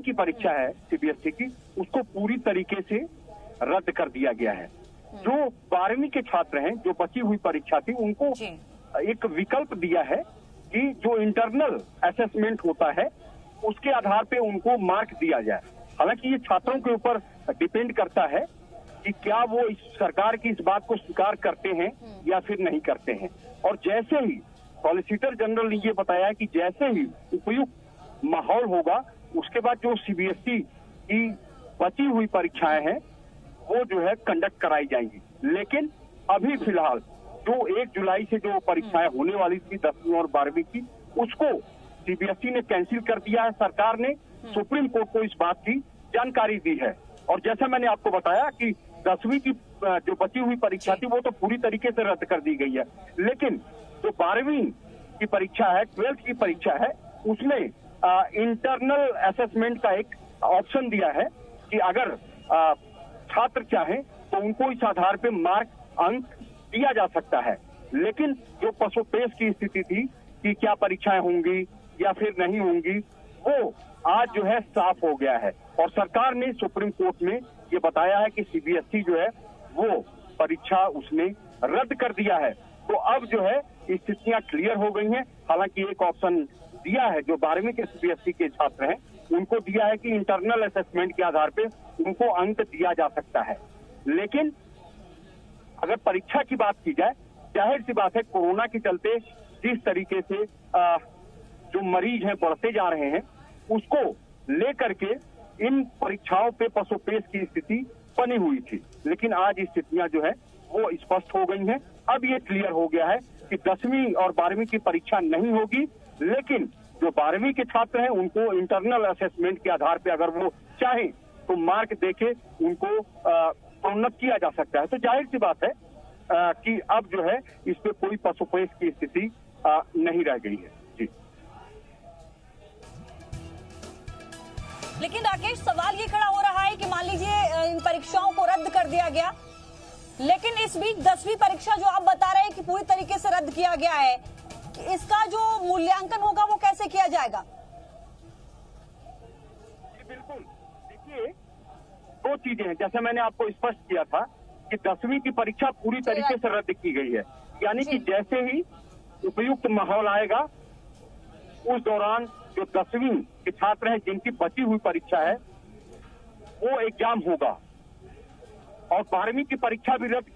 की परीक्षा है सीबीएसई की, उसको पूरी तरीके से रद्द कर दिया गया है। जो 12वीं के छात्र हैं, जो बची हुई परीक्षा थी, उनको एक विकल्प दिया है कि जो इंटरनल असेसमेंट होता है उसके आधार पे उनको मार्क दिया जाए। हालांकि ये छात्रों के ऊपर डिपेंड करता है कि क्या वो इस सरकार की इस बात को स्वीकार करते हैं या फिर नहीं करते हैं। और जैसे ही सॉलिसिटर जनरल ने ये बताया कि जैसे ही उपयुक्त माहौल होगा, उसके बाद जो सीबीएसई की बची हुई परीक्षाएं हैं वो जो है कंडक्ट कराई जाएंगी। लेकिन अभी फिलहाल जो 1 जुलाई से जो परीक्षाएं होने वाली थी 10वीं और 12वीं की, उसको सीबीएसई ने कैंसिल कर दिया है। सरकार ने सुप्रीम कोर्ट को इस बात की जानकारी दी है। और जैसा मैंने आपको बताया कि 10वीं की जो बची हुई परीक्षा थी वो तो पूरी तरीके से रद्द कर दी गई है, लेकिन जो 12वीं की परीक्षा है, 12th की परीक्षा है, उसमें इंटरनल असेसमेंट का एक ऑप्शन दिया है कि अगर छात्र चाहें तो उनको इस आधार पे मार्क अंक दिया जा सकता है। लेकिन जो पसोपेश की स्थिति थी कि क्या परीक्षाएं होंगी या फिर नहीं होंगी, वो आज जो है साफ हो गया है। और सरकार ने सुप्रीम कोर्ट में ये बताया है कि सीबीएसई जो है वो परीक्षा उसने रद्द कर दिया है। तो अब जो है स्थितियां क्लियर हो गई हैं। हालांकि एक ऑप्शन दिया है, जो 12वीं के सीबीएसई के छात्र हैं उनको दिया है कि इंटरनल असेसमेंट के आधार पे उनको अंक दिया जा सकता है। लेकिन अगर परीक्षा की बात की जाए, जाहिर सी बात है कोरोना के चलते जिस तरीके से जो मरीज हैं बढ़ते जा रहे हैं, उसको लेकर के इन परीक्षाओं पे पसोपेश की स्थिति बनी हुई थी। लेकिन आज स्थितियां जो है वो स्पष्ट हो गई हैं। अब ये क्लियर हो गया है कि 10वीं और 12वीं की परीक्षा नहीं होगी, लेकिन जो 12वीं के छात्र हैं उनको इंटरनल असेसमेंट के आधार पे अगर वो चाहें तो मार्क देके उनको प्रोन्नत किया जा सकता है। तो जाहिर सी बात है कि अब जो है इस पे कोई पसोपेश की स्थिति नहीं रह गई है। जी, लेकिन राकेश, सवाल ये खड़ा हो रहा है कि मान लीजिए इन परीक्षाओं को रद्द कर दिया गया, लेकिन इस बीच 10वीं परीक्षा जो आप बता रहे हैं कि पूरी तरीके से रद्द किया गया है, इसका जो मूल्यांकन होगा वो कैसे किया जाएगा? बिल्कुल, देखिए दो चीजें हैं। जैसे मैंने आपको स्पष्ट किया था कि 10वीं की परीक्षा पूरी तरीके से रद्द की गई है, यानी कि जैसे ही उपयुक्त माहौल आएगा उस दौरान जो 10वीं के छात्र हैं जिनकी बची हुई परीक्षा है वो एग्जाम होगा। और 12वीं की परीक्षा भी रद्द